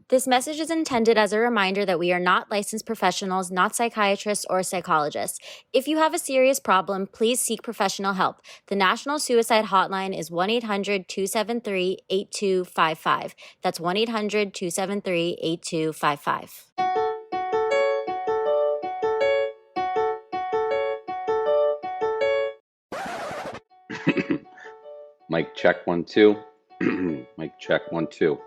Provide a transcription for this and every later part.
This message is intended as a reminder that we are not licensed professionals, not psychiatrists or psychologists. If you have a serious problem, please seek professional help. The National Suicide Hotline is 1-800-273-8255. That's 1-800-273-8255. Mic check 1 2. Mic check 1 2.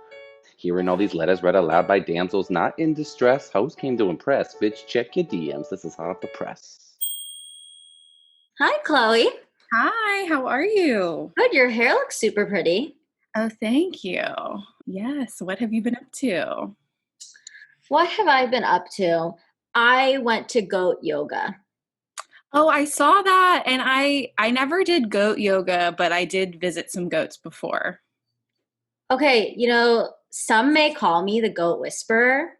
Hearing all these letters read aloud by damsels not in distress. Host came to impress. Bitch, check your DMs. This is hot off the press. Hi, Chloe. Hi, how are you? Good. Your hair looks super pretty. Oh, thank you. Yes. What have you been up to? What have I been up to? I went to goat yoga. Oh, I saw that, and I never did goat yoga, but I did visit some goats before. Okay, some may call me the goat whisperer,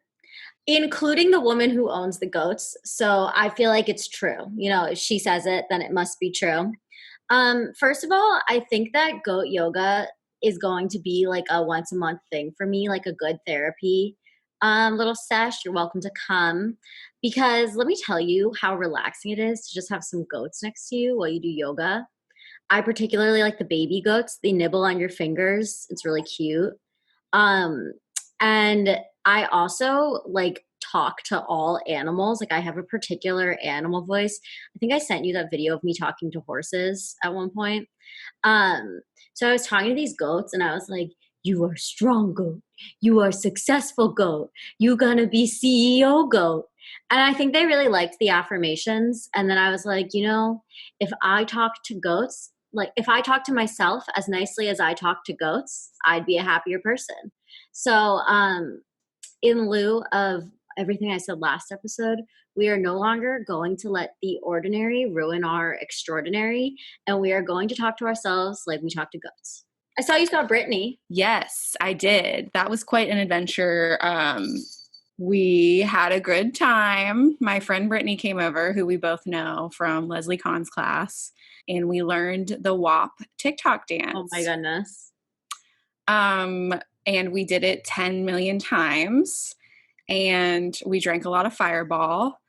including the woman who owns the goats. So I feel like it's true. If she says it, then it must be true. First of all, I think that goat yoga is going to be like a once a month thing for me, like a good therapy little sesh. You're welcome to come, because let me tell you how relaxing it is to just have some goats next to you while you do yoga. I particularly like the baby goats. They nibble on your fingers. It's really cute. And I also like talk to all animals. Like I have a particular animal voice. I think I sent you that video of me talking to horses at one point. So I was talking to these goats and I was like, you are strong goat. You are successful goat. You gonna be CEO goat. And I think they really liked the affirmations. And then I was like, if I talk to goats, like if I talk to myself as nicely as I talk to goats, I'd be a happier person. So in lieu of everything I said last episode, we are no longer going to let the ordinary ruin our extraordinary, and we are going to talk to ourselves like we talk to goats. I saw you saw Brittany. Yes, I did. That was quite an adventure. We had a good time. My friend Brittany came over, who we both know from Leslie Kahn's class, and we learned the WAP TikTok dance. Oh my goodness. And we did it 10 million times, and we drank a lot of Fireball,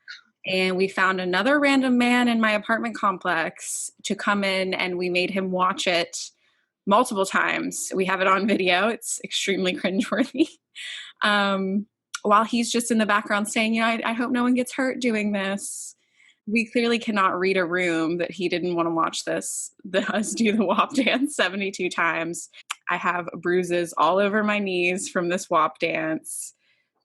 and we found another random man in my apartment complex to come in, and we made him watch it multiple times. We have it on video. It's extremely cringeworthy. While he's just in the background saying, I hope no one gets hurt doing this. We clearly cannot read a room that he didn't want to watch us do the WAP dance 72 times. I have bruises all over my knees from this WAP dance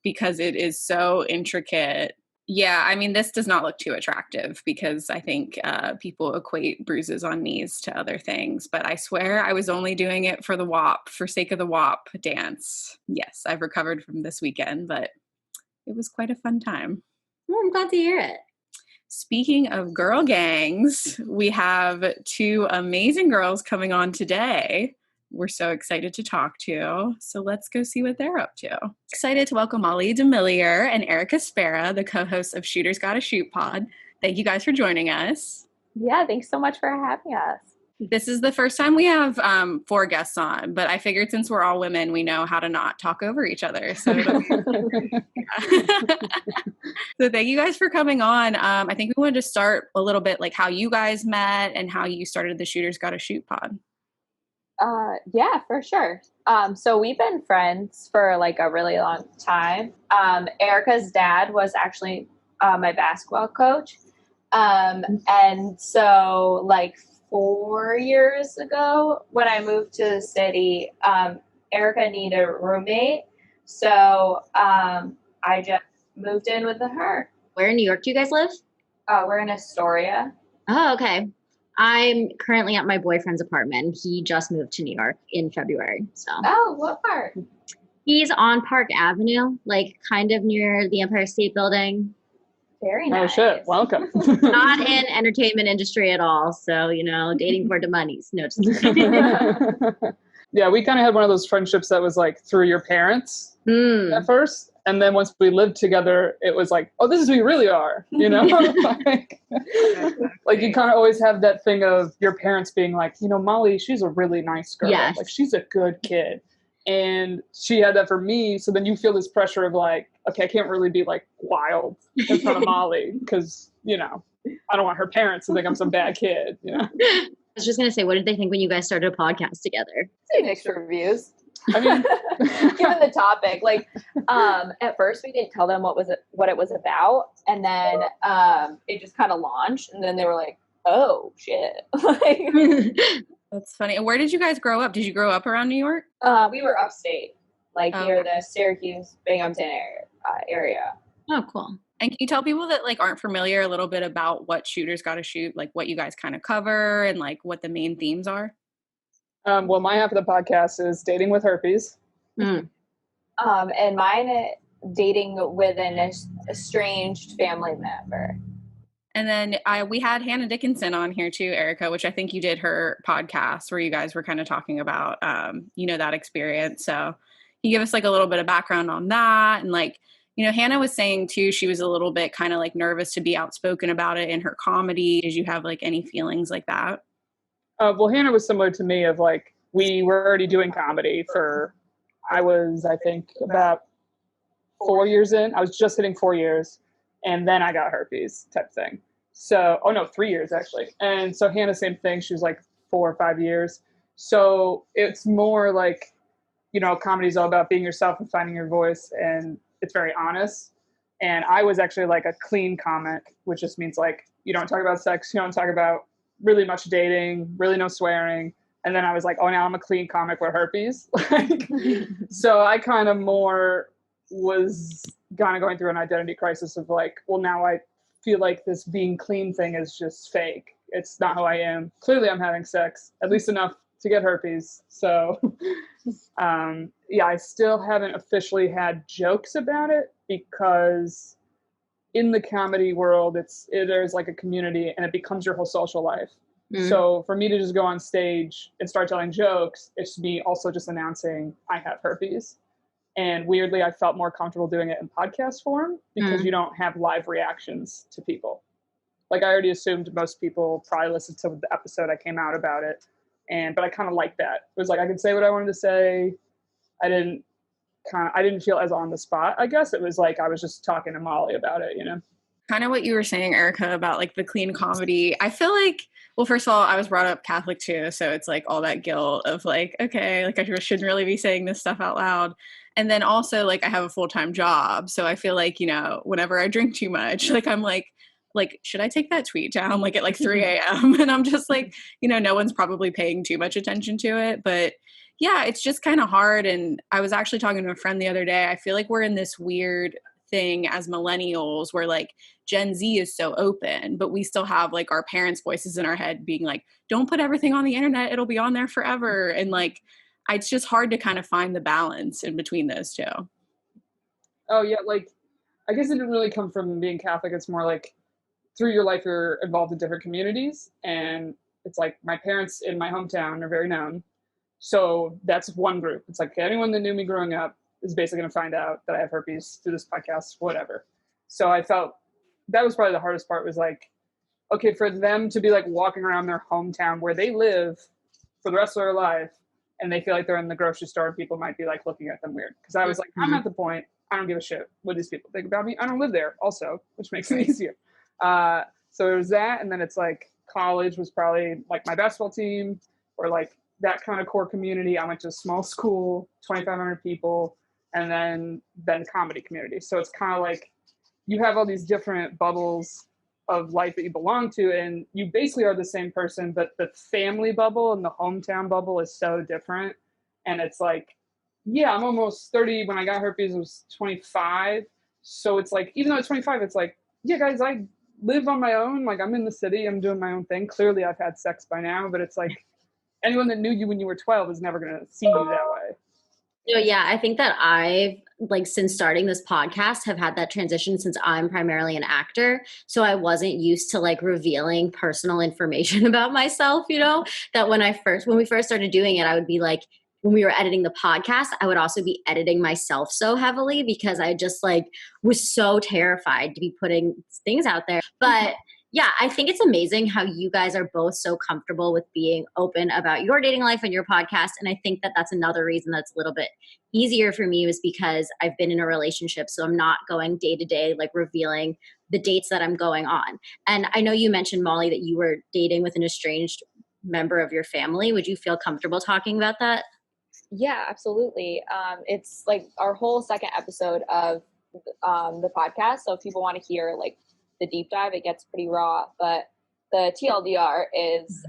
because it is so intricate. Yeah, I mean, this does not look too attractive because I think people equate bruises on knees to other things. But I swear I was only doing it for the WAP, for sake of the WAP dance. Yes, I've recovered from this weekend, but it was quite a fun time. Well, I'm glad to hear it. Speaking of girl gangs, we have two amazing girls coming on today. We're so excited to talk to. So let's go see what they're up to. Excited to welcome Molly DeMellier and Erica Spera, the co-hosts of Shooters Gotta Shoot Pod. Thank you guys for joining us. Yeah, thanks so much for having us. This is the first time we have 4 guests on, but I figured since we're all women, we know how to not talk over each other. So, so thank you guys for coming on. I think we wanted to start a little bit like how you guys met and how you started the Shooters Gotta Shoot Pod. Yeah, for sure. So we've been friends for like a really long time. Erica's dad was actually my basketball coach. And so like 4 years ago when I moved to the city, Erica needed a roommate. So I just moved in with her. Where in New York do you guys live? We're in Astoria. Oh, okay. I'm currently at my boyfriend's apartment. He just moved to New York in February. So. Oh, what part? He's on Park Avenue, like kind of near the Empire State Building. Very nice. Oh shit! Welcome. Not in entertainment industry at all. So dating for the monies. No, just kidding. Yeah, we kind of had one of those friendships that was like through your parents at first, and then once we lived together, it was like, oh, this is who you really are, like you kind of always have that thing of your parents being like, Molly, she's a really nice girl. Yes. Like she's a good kid. And she had that for me. So then you feel this pressure of like, okay, I can't really be like wild in front of Molly because, you know, I don't want her parents to think I'm some bad kid, you know? I was just going to say, what did they think when you guys started a podcast together? Say mixed reviews. I mean, given the topic, like, at first we didn't tell them what it was about. And then, it just kind of launched and then they were like, oh shit. Like, That's funny. And where did you guys grow up? Did you grow up around New York? we were upstate, like near the Syracuse, Binghamton area. Oh, cool. And can you tell people that like aren't familiar a little bit about what Shooters Gotta Shoot, like what you guys kind of cover and like what the main themes are? well, my half of the podcast is dating with herpes. Mm. And mine, dating with an estranged family member. And then we had Hannah Dickinson on here too, Erica, which I think you did her podcast where you guys were kind of talking about, that experience. So can you give us like a little bit of background on that? And like, Hannah was saying too, she was a little bit kind of like nervous to be outspoken about it in her comedy. Did you have like any feelings like that? Well, Hannah was similar to me of like, we were already doing comedy I think about 4 years in. I was just hitting 4 years and then I got herpes type thing. So, 3 years actually. And so Hannah, same thing. She was like 4 or 5 years. So it's more like, comedy is all about being yourself and finding your voice. And it's very honest. And I was actually like a clean comic, which just means like, you don't talk about sex. You don't talk about really much dating, really no swearing. And then I was like, oh, now I'm a clean comic with herpes. So I kind of more was kind of going through an identity crisis of like, well, now I feel like this being clean thing is just fake. It's not who I am. Clearly I'm having sex, at least enough to get herpes. So I still haven't officially had jokes about it because in the comedy world, there's like a community and it becomes your whole social life. Mm-hmm. So for me to just go on stage and start telling jokes, it's me also just announcing I have herpes. And weirdly, I felt more comfortable doing it in podcast form because you don't have live reactions to people. Like I already assumed most people probably listened to the episode I came out about it. But I kind of liked that. It was like, I could say what I wanted to say. I didn't feel as on the spot, I guess. It was like, I was just talking to Molly about it, Kind of what you were saying, Erica, about like the clean comedy. I feel like, well, first of all, I was brought up Catholic too. So it's like all that guilt of like, okay, like I shouldn't really be saying this stuff out loud. And then also like I have a full-time job. So I feel like, whenever I drink too much, like I'm like, should I take that tweet down like at like 3 a.m.? And I'm just like, no one's probably paying too much attention to it. But yeah, it's just kind of hard. And I was actually talking to a friend the other day. I feel like we're in this weird thing as millennials where like Gen Z is so open, but we still have like our parents' voices in our head being like, don't put everything on the internet. It'll be on there forever. And like, it's just hard to kind of find the balance in between those two. Oh yeah. Like, I guess it didn't really come from being Catholic. It's more like through your life, you're involved in different communities. And it's like my parents in my hometown are very known. So that's one group. It's like anyone that knew me growing up is basically going to find out that I have herpes through this podcast, whatever. So I felt that was probably the hardest part was like, okay, for them to be like walking around their hometown where they live for the rest of their life and they feel like they're in the grocery store and people might be like looking at them weird. Because I was like, I'm at the point, I don't give a shit what these people think about me. I don't live there also, which makes it easier. So it was that. And then it's like college was probably like my basketball team or like that kind of core community. I went to a small school, 2,500 people, and then comedy community. So it's kind of like you have all these different bubbles of life that you belong to, and you basically are the same person, but the family bubble and the hometown bubble is so different. And it's like, yeah, I'm almost 30. When I got herpes, I was 25. So it's like, even though it's 25, it's like, yeah, guys, I live on my own. Like I'm in the city, I'm doing my own thing. Clearly I've had sex by now, but it's like anyone that knew you when you were 12 is never going to see you that way. Yeah, I think that I've like since starting this podcast have had that transition since I'm primarily an actor. So I wasn't used to like revealing personal information about myself, that when we first started doing it, I would be like, when we were editing the podcast, I would also be editing myself so heavily because I just like was so terrified to be putting things out there. But Yeah, I think it's amazing how you guys are both so comfortable with being open about your dating life and your podcast. And I think that that's another reason that's a little bit easier for me is because I've been in a relationship. So I'm not going day to day, like revealing the dates that I'm going on. And I know you mentioned, Molly, that you were dating with an estranged member of your family. Would you feel comfortable talking about that? Yeah, absolutely. It's like our whole second episode of the podcast. So if people want to hear like the deep dive, it gets pretty raw. But the TLDR is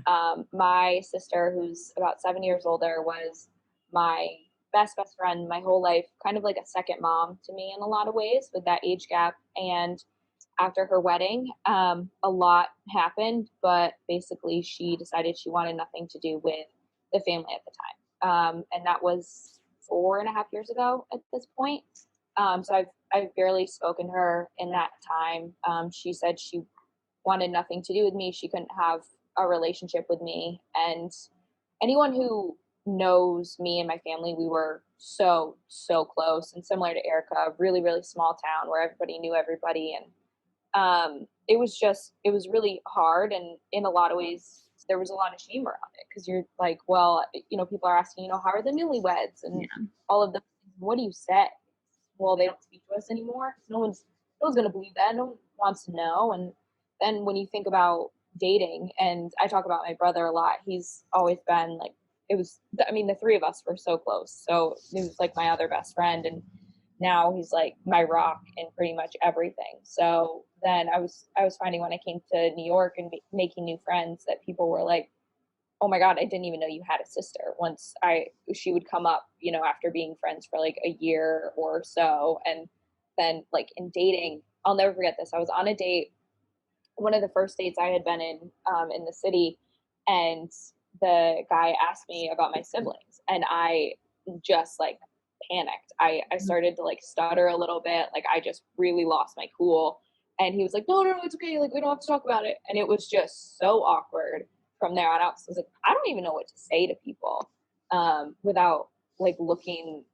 my sister, who's about 7 years older, was my best friend my whole life, kind of like a second mom to me in a lot of ways with that age gap. And after her wedding, a lot happened, but basically she decided she wanted nothing to do with the family at the time. And that was 4.5 years ago at this point. So I've barely spoken to her in that time. She said she wanted nothing to do with me. She couldn't have a relationship with me. And anyone who knows me and my family, we were so close, and similar to Erica, really small town where everybody knew everybody. And it was really hard, and in a lot of ways there was a lot of shame around it, because you're like, well, people are asking, how are the newlyweds and all of the, what do you say? Well, they don't speak to us anymore. No one's going to believe that. No one wants to know. And then when you think about dating, and I talk about my brother a lot, he's always been like, the three of us were so close. So he was like my other best friend, and now he's like my rock in pretty much everything. So then I was finding when I came to New York and making new friends that people were like, oh my God, I didn't even know you had a sister. She would come up, after being friends for like a year or so. And then like in dating, I'll never forget this. I was on a date, one of the first dates I had been in the city, and the guy asked me about my siblings, and I just like panicked. I started to like stutter a little bit. Like I just really lost my cool. And he was like, no, it's okay. Like we don't have to talk about it. And it was just so awkward from there on out. So I was like, I don't even know what to say to people without like looking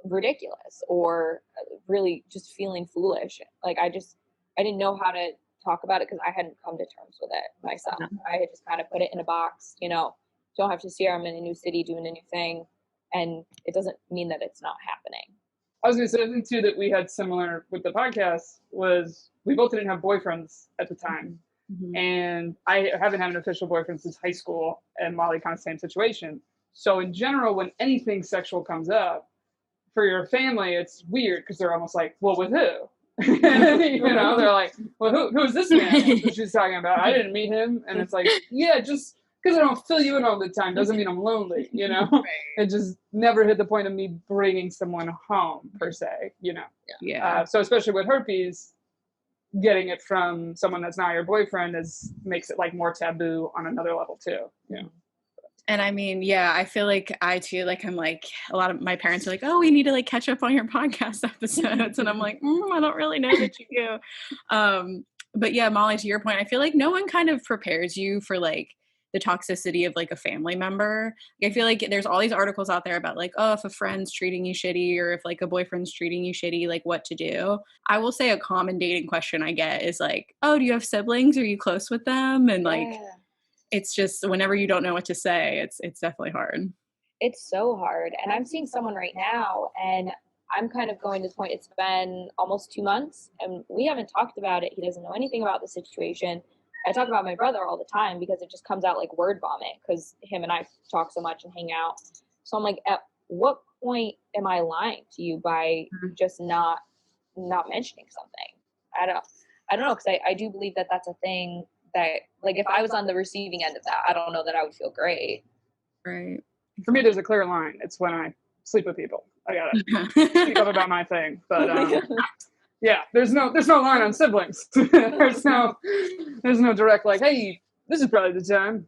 ridiculous or really just feeling foolish. Like I didn't know how to talk about it because I hadn't come to terms with it myself. I had just kind of put it in a box, don't have to see her. I'm in a new city doing a new thing. And it doesn't mean that it's not happening. I was going to say, I think too that we had similar with the podcast was we both didn't have boyfriends at the time. Mm-hmm. And I haven't had an official boyfriend since high school, and Molly kind of same situation. So in general, when anything sexual comes up for your family, it's weird because they're almost like, well, with who? They're like, well, who is this man? That's what she's talking about. I didn't meet him. And it's like, yeah, just because I don't fill you in all the time doesn't mean I'm lonely, Right. It just never hit the point of me bringing someone home, per se, Yeah. So especially with herpes, getting it from someone that's not your boyfriend makes it like more taboo on another level too. Yeah. And I mean, yeah, I feel like I too, like, I'm like, a lot of my parents are like, oh, we need to like catch up on your podcast episodes. And I'm like, I don't really know that you do. But yeah, Molly, to your point, I feel like no one kind of prepares you for like the toxicity of like a family member. I feel like there's all these articles out there about like, oh, if a friend's treating you shitty or if like a boyfriend's treating you shitty, like what to do. I will say a common dating question I get is like, oh, do you have siblings? Are you close with them? And like, it's just whenever you don't know what to say, it's definitely hard. It's so hard. And I'm seeing someone right now, and I'm kind of going to the point, it's been almost 2 months and we haven't talked about it. He doesn't know anything about the situation. I talk about my brother all the time because it just comes out like word vomit because him and I talk so much and hang out. So I'm like, at what point am I lying to you by just not mentioning something? I don't know, because I do believe that that's a thing that, like, if I was on the receiving end of that, I don't know that I would feel great. Right. For me, there's a clear line. It's when I sleep with people. I gotta speak up about my thing. But yeah, there's no line on siblings. there's no direct like, hey, this is probably the time,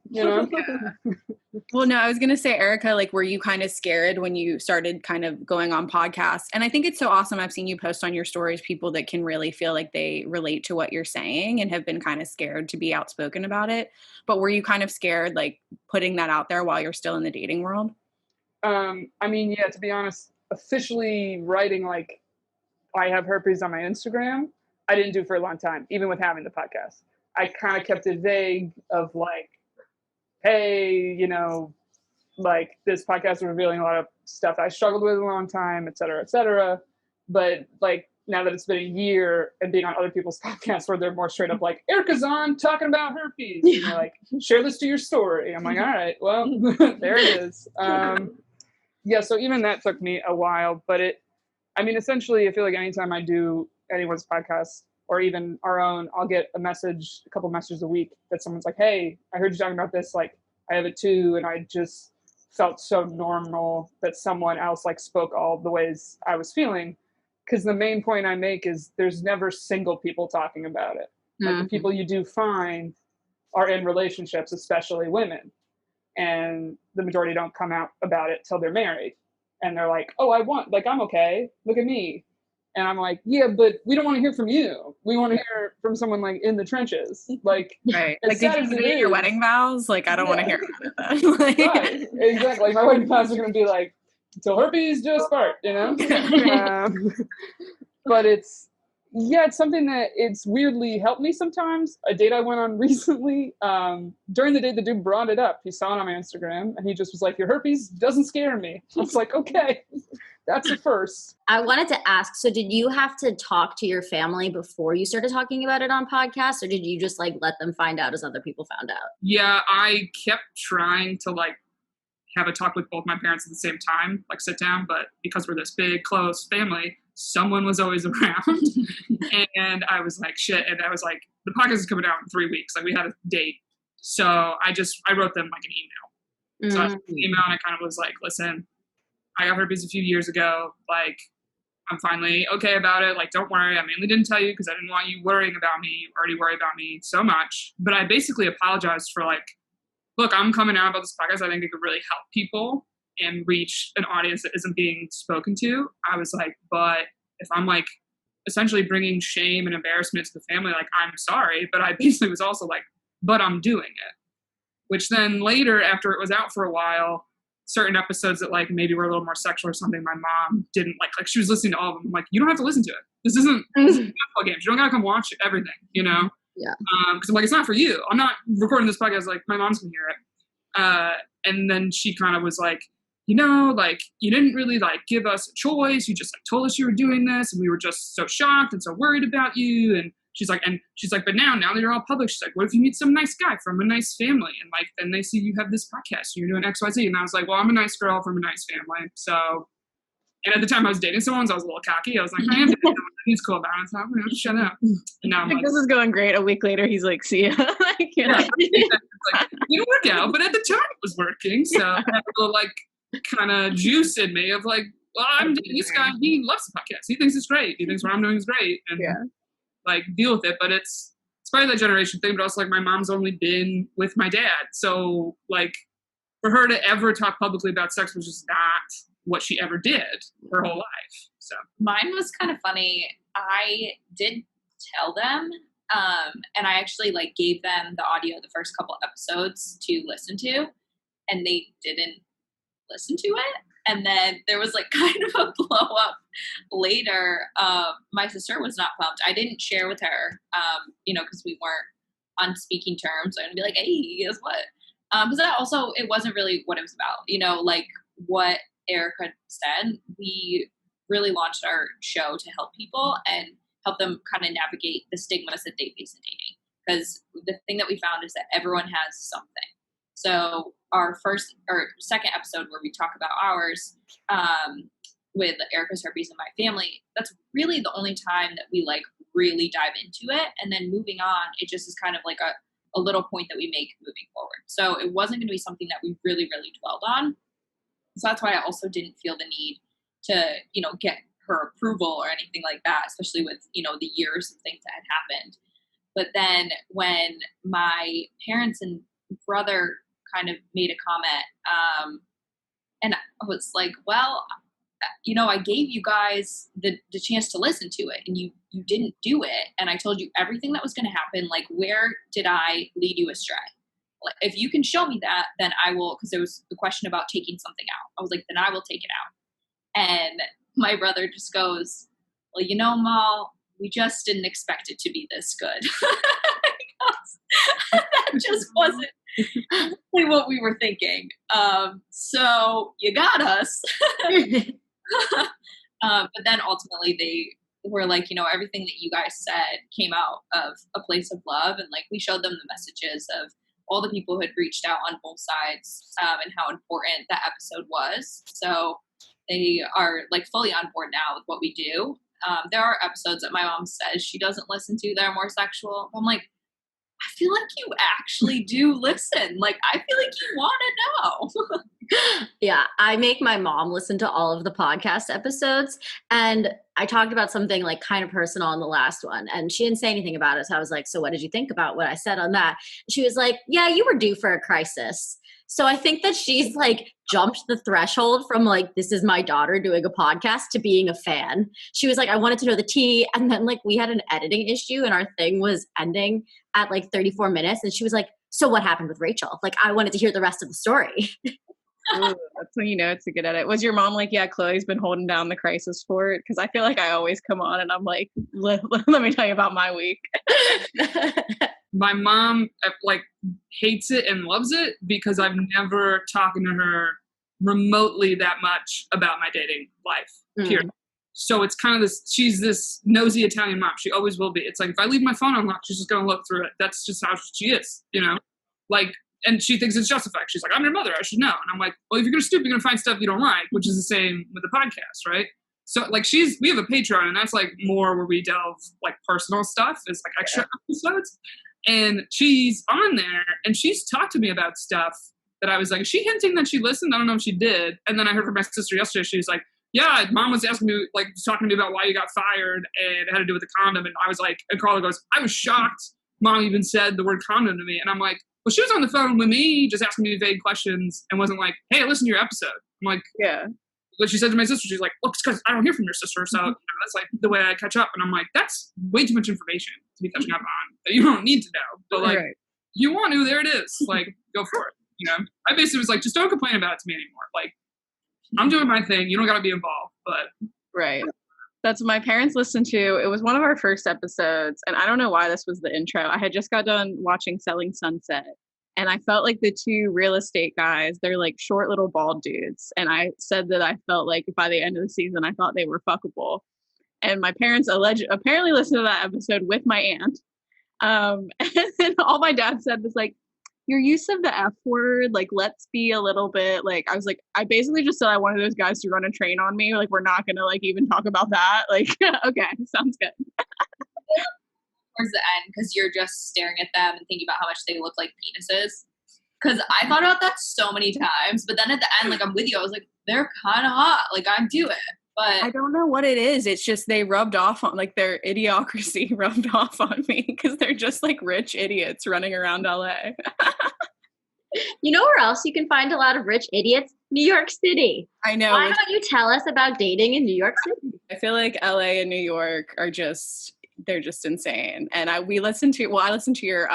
Well, no, I was going to say, Erica, like, were you kind of scared when you started kind of going on podcasts? And I think it's so awesome. I've seen you post on your stories, people that can really feel like they relate to what you're saying and have been kind of scared to be outspoken about it. But were you kind of scared, like, putting that out there while you're still in the dating world? I mean, yeah, to be honest, officially writing, like, I have herpes on my Instagram, I didn't do for a long time, even with having the podcast. I kind of kept it vague of like, hey, you know, like this podcast is revealing a lot of stuff I struggled with a long time, et cetera, et cetera. But like now that it's been a year and being on other people's podcasts where they're more straight up like, Erica's on talking about herpes. And they're like, share this to your story. I'm like, all right, well, there it is. Yeah, so even that took me a while, but essentially I feel like anytime I do anyone's podcast or even our own, I'll get a couple messages a week that someone's like, hey, I heard you talking about this. Like, I have it too. And I just felt so normal that someone else like spoke all the ways I was feeling. Because the main point I make is there's never single people talking about it. Like the people you do find are in relationships, especially women. And the majority don't come out about it till they're married. And they're like, oh, I'm okay. Look at me. And I'm like, yeah, but we don't want to hear from you. We want to hear from someone like in the trenches. Like, right. Like, did you say your wedding vows? Like, I don't want to hear about it then. Like, right. Exactly. My wedding vows are going to be like, till herpes do us part, you know? But it's something that it's weirdly helped me sometimes. A date I went on recently, during the date, the dude brought it up. He saw it on my Instagram, and he just was like, your herpes doesn't scare me. I was like, okay, that's a first. I wanted to ask, so did you have to talk to your family before you started talking about it on podcasts, or did you just like let them find out as other people found out? Yeah, I kept trying to like have a talk with both my parents at the same time, like sit down, but because we're this big, close family, someone was always around. And I was like, shit. And I was like, the podcast is coming out in 3 weeks. Like we had a date. So I wrote them like an email. So I sent an email and I kind of was like, listen, I got herpes a few years ago. Like, I'm finally okay about it. Like, don't worry. I mainly didn't tell you because I didn't want you worrying about me. You already worry about me so much. But I basically apologized for like, look, I'm coming out about this podcast. I think it could really help people and reach an audience that isn't being spoken to. I was like, but if I'm like essentially bringing shame and embarrassment to the family, like, I'm sorry. But I basically was also like, but I'm doing it. Which then later, after it was out for a while, certain episodes that like maybe were a little more sexual or something, my mom didn't like she was listening to all of them. I'm like, you don't have to listen to it. This isn't basketball games. You don't gotta come watch everything, you know? Yeah. Because I'm like, it's not for you. I'm not recording this podcast like my mom's gonna hear it. And then she kind of was like, you know, like you didn't really like give us a choice. You just like told us you were doing this, and we were just so shocked and so worried about you. And she's like, but now that you're all public, she's like, what if you meet some nice guy from a nice family, and like then they see you have this podcast and you're doing XYZ? And I was like, well, I'm a nice girl from a nice family, so. And at the time I was dating someone, so I was a little cocky. I was like, I am dating someone. He's cool about it. So I'm going to shut up. And now I'm like, this is going great. A week later, he's like, see ya. Like, yeah, it's like, it didn't work out, but at the time it was working. So I had a little like kind of juice in me of like, well, I'm dating this guy. He loves the podcast. He thinks it's great. He thinks what I'm doing is great. And like deal with it. But it's probably that generation thing, but also like my mom's only been with my dad. So like for her to ever talk publicly about sex was just not what she ever did her whole life. So mine was kind of funny. I did tell them, and I actually like gave them the audio of the first couple episodes to listen to, and they didn't listen to it. And then there was like kind of a blow up later. My sister was not pumped. I didn't share with her, because we weren't on speaking terms. I'm gonna be like, hey, guess what? Because that also, it wasn't really what it was about. Like what Erica said, we really launched our show to help people and help them kind of navigate the stigmas that they face in dating. Because the thing that we found is that everyone has something. So our second episode where we talk about ours with Erica's herpes and my family, that's really the only time that we like really dive into it. And then moving on, it just is kind of like a little point that we make moving forward. So it wasn't going to be something that we really, really dwelled on. So that's why I also didn't feel the need to, get her approval or anything like that, especially with, the years of things that had happened. But then when my parents and brother kind of made a comment, and I was like, well, I gave you guys the chance to listen to it, and you didn't do it. And I told you everything that was going to happen. Like, where did I lead you astray? If you can show me that, then I will, because there was the question about taking something out. I was like, then I will take it out. And my brother just goes, well, Mal, we just didn't expect it to be this good. That just wasn't really what we were thinking. So you got us. But then ultimately they were like, everything that you guys said came out of a place of love. And like, we showed them the messages of all the people who had reached out on both sides, and how important that episode was. So they are like fully on board now with what we do. There are episodes that my mom says she doesn't listen to that are more sexual. I'm like, I feel like you actually do listen. Like, I feel like you want to know. Yeah, I make my mom listen to all of the podcast episodes. And I talked about something like kind of personal on the last one. And she didn't say anything about it. So I was like, so what did you think about what I said on that? She was like, yeah, you were due for a crisis. So I think that she's like jumped the threshold from like, this is my daughter doing a podcast to being a fan. She was like, I wanted to know the tea. And then like we had an editing issue and our thing was ending at like 34 minutes. And she was like, so what happened with Rachel? Like, I wanted to hear the rest of the story. Ooh, that's when you know it's a good edit. Was your mom like, yeah, Chloe's been holding down the crisis for it? Because I feel like I always come on and I'm like, let me tell you about my week. My mom like hates it and loves it because I've never talked to her remotely that much about my dating life. Period. So it's kind of she's this nosy Italian mom. She always will be. It's like, if I leave my phone unlocked, she's just going to look through it. That's just how she is, like, and she thinks it's justified. She's like, I'm your mother, I should know. And I'm like, well, if you're going to stoop, you're going to find stuff you don't like, which is the same with the podcast, right? So like we have a Patreon, and that's like more where we delve like personal stuff. It's like extra episodes. And she's on there and she's talked to me about stuff that I was like, is she hinting that she listened? I don't know if she did. And then I heard from my sister yesterday. She was like, yeah, mom was asking me, like, talking to me about why you got fired, and it had to do with the condom. And I was like, and Carla goes, I was shocked mom even said the word condom to me. And I'm like, well, she was on the phone with me just asking me vague questions and wasn't like, hey, listen to your episode. I'm like, yeah. But she said to my sister, she's like, well, it's because I don't hear from your sister. So that's like the way I catch up. And I'm like, that's way too much information to be catching up on that you don't need to know. But like, you want to, there it is. Like, go for it. I basically was like, just don't complain about it to me anymore. Like, I'm doing my thing. You don't got to be involved. But that's what my parents listened to. It was one of our first episodes. And I don't know why this was the intro. I had just got done watching Selling Sunset. And I felt like the two real estate guys, they're like short little bald dudes. And I said that I felt like by the end of the season, I thought they were fuckable. And my parents apparently listened to that episode with my aunt. And then all my dad said was like, your use of the F word, like, let's be a little bit like, I was like, I basically just said I wanted those guys to run a train on me. Like, we're not going to like even talk about that. Like, okay, sounds good. Towards the end, because you're just staring at them and thinking about how much they look like penises. Because I thought about that so many times, but then at the end, like, I'm with you. I was like, they're kind of hot. Like, I'd do it. But I don't know what it is. It's just they rubbed off on, like, their idiocracy rubbed off on me because they're just like rich idiots running around LA. You know where else you can find a lot of rich idiots? New York City. I know. Why don't you tell us about dating in New York City? I feel like LA and New York are just, they're just insane. And I listened to your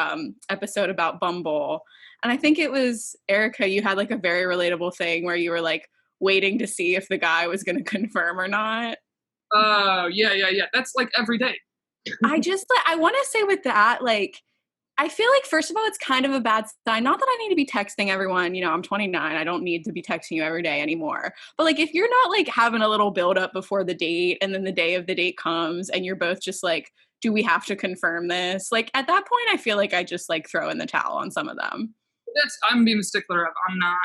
episode about Bumble. And I think it was, Erica, you had like a very relatable thing where you were like waiting to see if the guy was going to confirm or not. Oh, yeah. That's like every day. I want to say with that, like, I feel like, first of all, it's kind of a bad sign. Not that I need to be texting everyone. I'm 29. I don't need to be texting you every day anymore. But like, if you're not like having a little build up before the date and then the day of the date comes and you're both just like, do we have to confirm this? Like, at that point, I feel like I just like throw in the towel on some of them. I'm being a stickler of, I'm not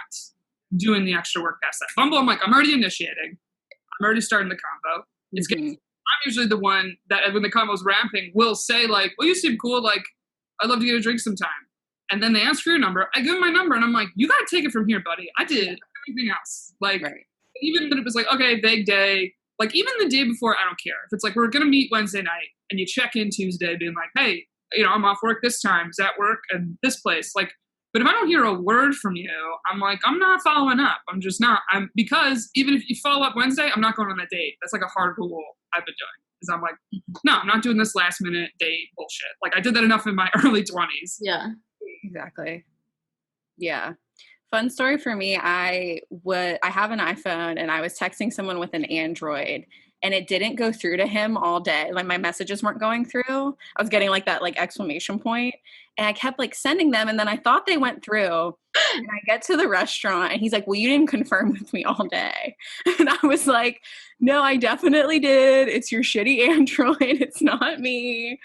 doing the extra work past that. Bumble, I'm like, I'm already initiating. I'm already starting the convo. It's getting, I'm usually the one that when the convo's ramping will say like, well, you seem cool. Like, I'd love to get a drink sometime. And then they ask for your number. I give them my number and I'm like, you got to take it from here, buddy. I did everything else. Like, even when it was like, okay, vague day, like even the day before, I don't care. If it's like, we're going to meet Wednesday night and you check in Tuesday being like, hey, I'm off work this time. Is that work? And this place, like, but if I don't hear a word from you, I'm like, I'm not following up. I'm just not. Because even if you follow up Wednesday, I'm not going on that date. That's like a hard rule I've been doing. Because I'm like, no, I'm not doing this last minute date bullshit. Like I did that enough in my early 20s. Yeah, exactly. Yeah. Fun story for me. I have an iPhone and I was texting someone with an Android and it didn't go through to him all day. Like my messages weren't going through. I was getting like that like exclamation point, and I kept like sending them, and then I thought they went through. And I get to the restaurant and he's like, well, you didn't confirm with me all day. And I was like, no, I definitely did. It's your shitty Android. It's not me.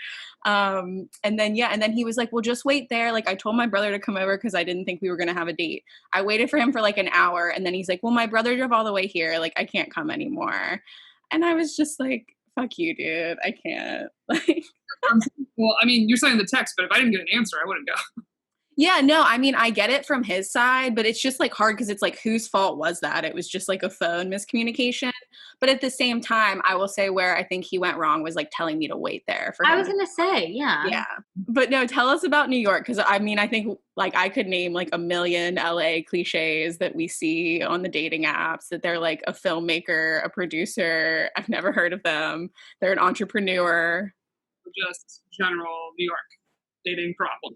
And then he was like, well, just wait there. Like I told my brother to come over because I didn't think we were going to have a date. I waited for him for like an hour. And then he's like, well, my brother drove all the way here. Like I can't come anymore. And I was just like, fuck you, dude. I can't. Like, well, I mean, you're saying the text, but if I didn't get an answer, I wouldn't go. yeah, no, I mean, I get it from his side, but it's just like hard because it's like, whose fault was that? It was just like a phone miscommunication. But at the same time, I will say where I think he went wrong was like telling me to wait there for him. I was going to say, yeah. Yeah. But no, tell us about New York. Because I mean, I think like I could name like a million LA cliches that we see on the dating apps, that they're like a filmmaker, a producer. I've never heard of them. They're an entrepreneur. Just general New York dating problem.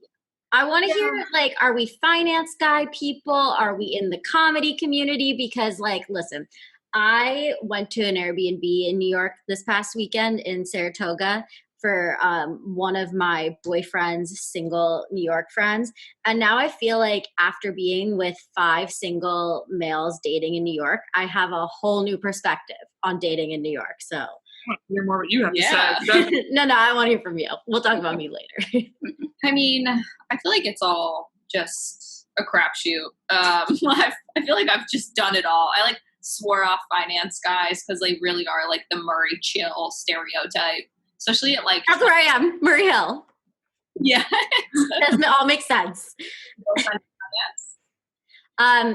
I want to hear, like, are we finance guy people? Are we in the comedy community? Because, like, listen, I went to an Airbnb in New York this past weekend in Saratoga for one of my boyfriend's single New York friends. And now I feel like after being with 5 single males dating in New York, I have a whole new perspective on dating in New York. So I want to hear more what you have to say. no, I want to hear from you. We'll talk about me later. I mean, I feel like it's all just a crapshoot. I feel like I've just done it all. I like swore off finance guys because they really are like the Murray Chill stereotype, especially at like. That's where I am, Murray Hill. Yeah, that all makes sense.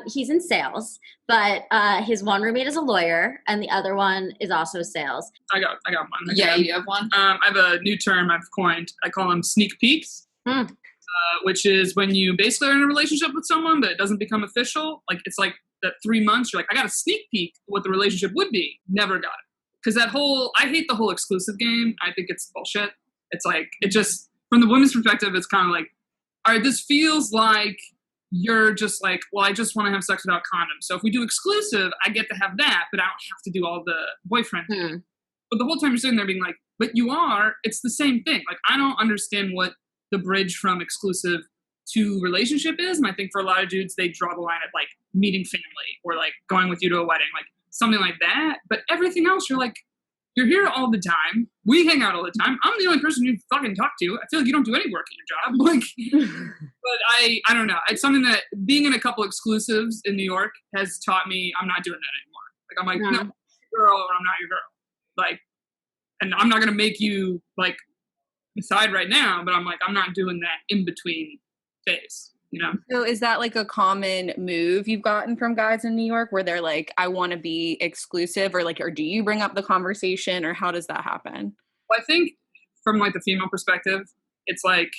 He's in sales, but his one roommate is a lawyer, and the other one is also sales. I got one. Yeah, you have one. I have a new term I've coined. I call them sneak peeks, which is when you basically are in a relationship with someone, but it doesn't become official. Like it's like that 3 months. You're like, I got a sneak peek what the relationship would be. Never got it because I hate the whole exclusive game. I think it's bullshit. It's like it just from the woman's perspective, it's kind of like, all right, this feels like. You're just like, well, I just want to have sex without condoms. So if we do exclusive, I get to have that, but I don't have to do all the boyfriend thing. But the whole time you're sitting there being like, but you are, it's the same thing. Like, I don't understand what the bridge from exclusive to relationship is. And I think for a lot of dudes, they draw the line at like meeting family or like going with you to a wedding, like something like that. But everything else, you're like, you're here all the time. We hang out all the time. I'm the only person you fucking talk to. I feel like you don't do any work at your job. Like, but I don't know. It's something that being in a couple exclusives in New York has taught me I'm not doing that anymore. Like, I'm like, no, I'm your girl or I'm not your girl. Like, and I'm not going to make you like decide right now, but I'm like, I'm not doing that in between phase. You know? So is that like a common move you've gotten from guys in New York where they're like, I want to be exclusive, or like, or do you bring up the conversation, or how does that happen? Well, I think from like the female perspective, it's like,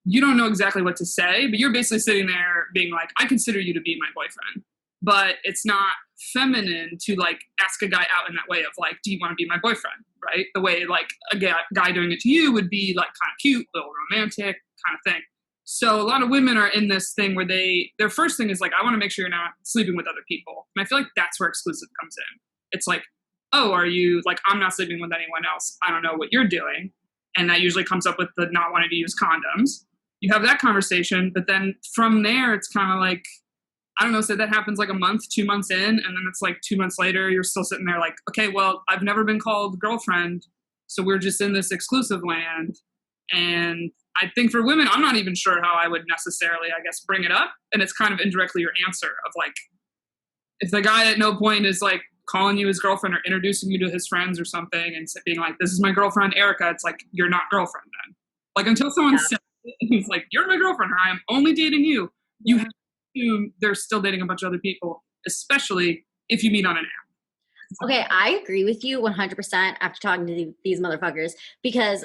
you don't know exactly what to say, but you're basically sitting there being like, I consider you to be my boyfriend, but it's not feminine to like ask a guy out in that way of like, do you want to be my boyfriend? Right. The way like a guy doing it to you would be like kind of cute, a little romantic kind of thing. So a lot of women are in this thing where their first thing is like, I want to make sure you're not sleeping with other people. And I feel like that's where exclusive comes in. It's like, oh, are you like, I'm not sleeping with anyone else. I don't know what you're doing. And that usually comes up with the not wanting to use condoms. You have that conversation, but then from there, it's kind of like, I don't know, say that happens like a month, 2 months in, and then it's like 2 months later, you're still sitting there like, okay, well, I've never been called girlfriend. So we're just in this exclusive land. And I think for women, I'm not even sure how I would necessarily, I guess, bring it up. And it's kind of indirectly your answer of like, if the guy at no point is like calling you his girlfriend or introducing you to his friends or something and being like, this is my girlfriend, Erica, it's like, you're not girlfriend then. Like until someone says, it's like, you're my girlfriend or I am only dating you, you have to assume they're still dating a bunch of other people, especially if you meet on an app. Okay, I agree with you 100% after talking to these motherfuckers, because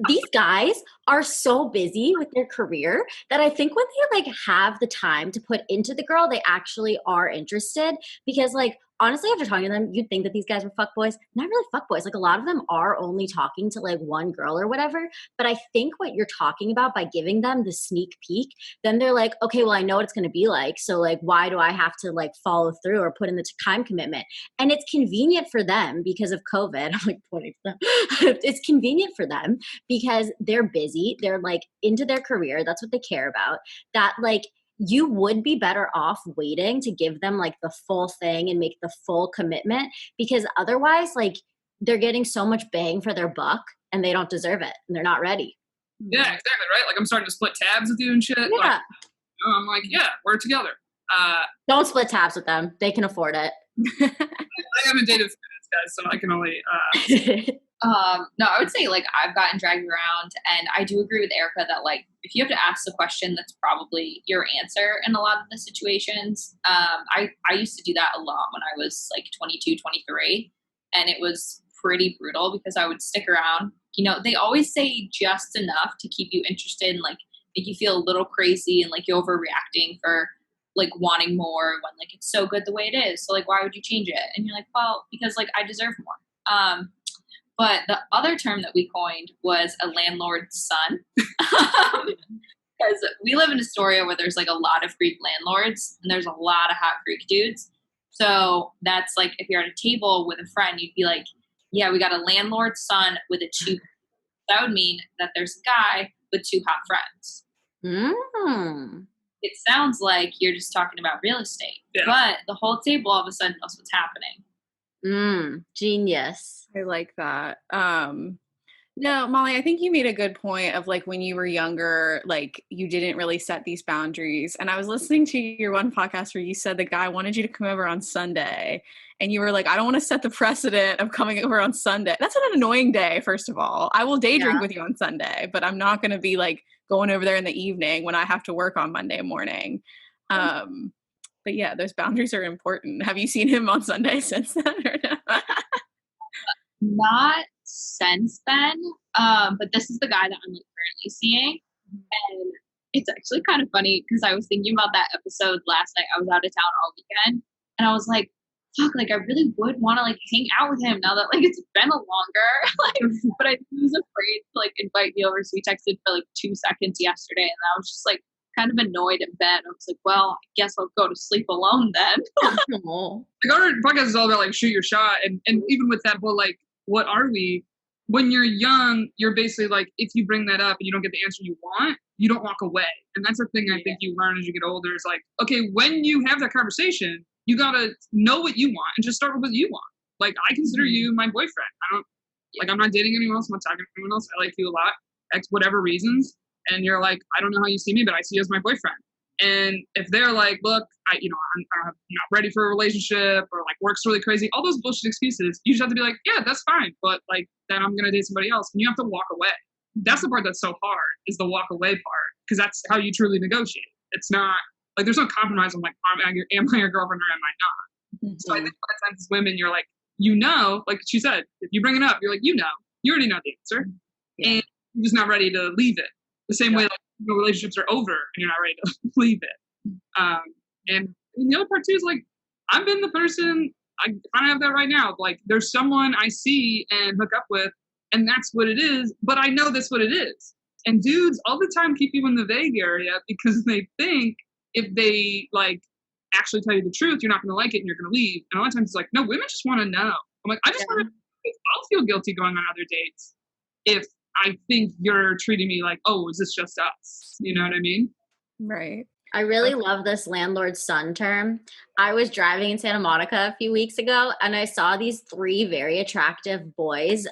these guys are so busy with their career that I think when they like have the time to put into the girl, they actually are interested, because like honestly, after talking to them, you'd think that these guys were fuckboys. Not really fuckboys. Like a lot of them are only talking to like one girl or whatever. But I think what you're talking about by giving them the sneak peek, then they're like, okay, well, I know what it's going to be like. So like, why do I have to like follow through or put in the time commitment? And it's convenient for them because of COVID. I'm like pointing to them. It's convenient for them because they're busy. They're like into their career. That's what they care about. That like, you would be better off waiting to give them like the full thing and make the full commitment, because otherwise like they're getting so much bang for their buck and they don't deserve it and they're not ready. Yeah, exactly, right? Like I'm starting to split tabs with you and shit. Yeah. Like, I'm like, yeah, we're together. Don't split tabs with them. They can afford it. I haven't dated finance guys, so I can only No, I would say like I've gotten dragged around, and I do agree with Erica that like if you have to ask the question, that's probably your answer in a lot of the situations. I used to do that a lot when I was like 22, 23, and it was pretty brutal because I would stick around. You know, they always say just enough to keep you interested and like make you feel a little crazy and like you're overreacting for like wanting more when like it's so good the way it is. So like why would you change it? And you're like, well, because like I deserve more. But the other term that we coined was a landlord's son. Because we live in Astoria where there's like a lot of Greek landlords and there's a lot of hot Greek dudes. So that's like if you're at a table with a friend, you'd be like, yeah, we got a landlord's son with a two. That would mean that there's a guy with two hot friends. Mm. It sounds like you're just talking about real estate, but the whole table all of a sudden knows what's happening. Genius. I like that. No, Molly, I think you made a good point of like when you were younger, like you didn't really set these boundaries. And I was listening to your one podcast where you said the guy wanted you to come over on Sunday and you were like, I don't want to set the precedent of coming over on Sunday. That's an annoying day, first of all. I will day drink with you on Sunday, but I'm not going to be like going over there in the evening when I have to work on Monday morning. But yeah, those boundaries are important. Have you seen him on Sunday since then or no? Not since then, but this is the guy that I'm like currently seeing, and it's actually kind of funny because I was thinking about that episode last night. I was out of town all weekend, and I was like, "Fuck!" Like I really would want to like hang out with him now that like it's been a longer. Like, but I was afraid to like invite me over, so we texted for like 2 seconds yesterday, and I was just like kind of annoyed in bed. I was like, "Well, I guess I'll go to sleep alone then." Like our podcast is all about like shoot your shot, and even with that whole like. What are we? When you're young, you're basically like, if you bring that up and you don't get the answer you want, you don't walk away. And that's the thing I think you learn as you get older is like, okay, when you have that conversation, you gotta know what you want and just start with what you want. Like, I consider you my boyfriend. I'm not dating anyone else. I'm not talking to anyone else. I like you a lot, X whatever reasons. And you're like, I don't know how you see me, but I see you as my boyfriend. And if they're like, look, I'm not ready for a relationship or like work's really crazy, all those bullshit excuses, you just have to be like, yeah, that's fine. But like, then I'm going to date somebody else. And you have to walk away. That's the part that's so hard is the walk away part. Because that's how you truly negotiate. It's not like, there's no compromise on like, am I your girlfriend or am I not? Mm-hmm. So I think a lot of times as women, you're like, like she said, if you bring it up, you're like, you already know the answer. Yeah. And you're just not ready to leave it. The same way like relationships are over and you're not ready to leave it. And the other part too is like, I've been the person, I kind of have that right now. Like there's someone I see and hook up with and that's what it is, but I know that's what it is. And dudes all the time keep you in the vague area because they think if they like actually tell you the truth, you're not going to like it and you're going to leave. And a lot of times it's like, no, women just want to know. I'm like, I just want to, I'll feel guilty going on other dates if I think you're treating me like, oh, is this just us? You know what I mean? Right. I really love this landlord son term. I was driving in Santa Monica a few weeks ago and I saw these 3 very attractive boys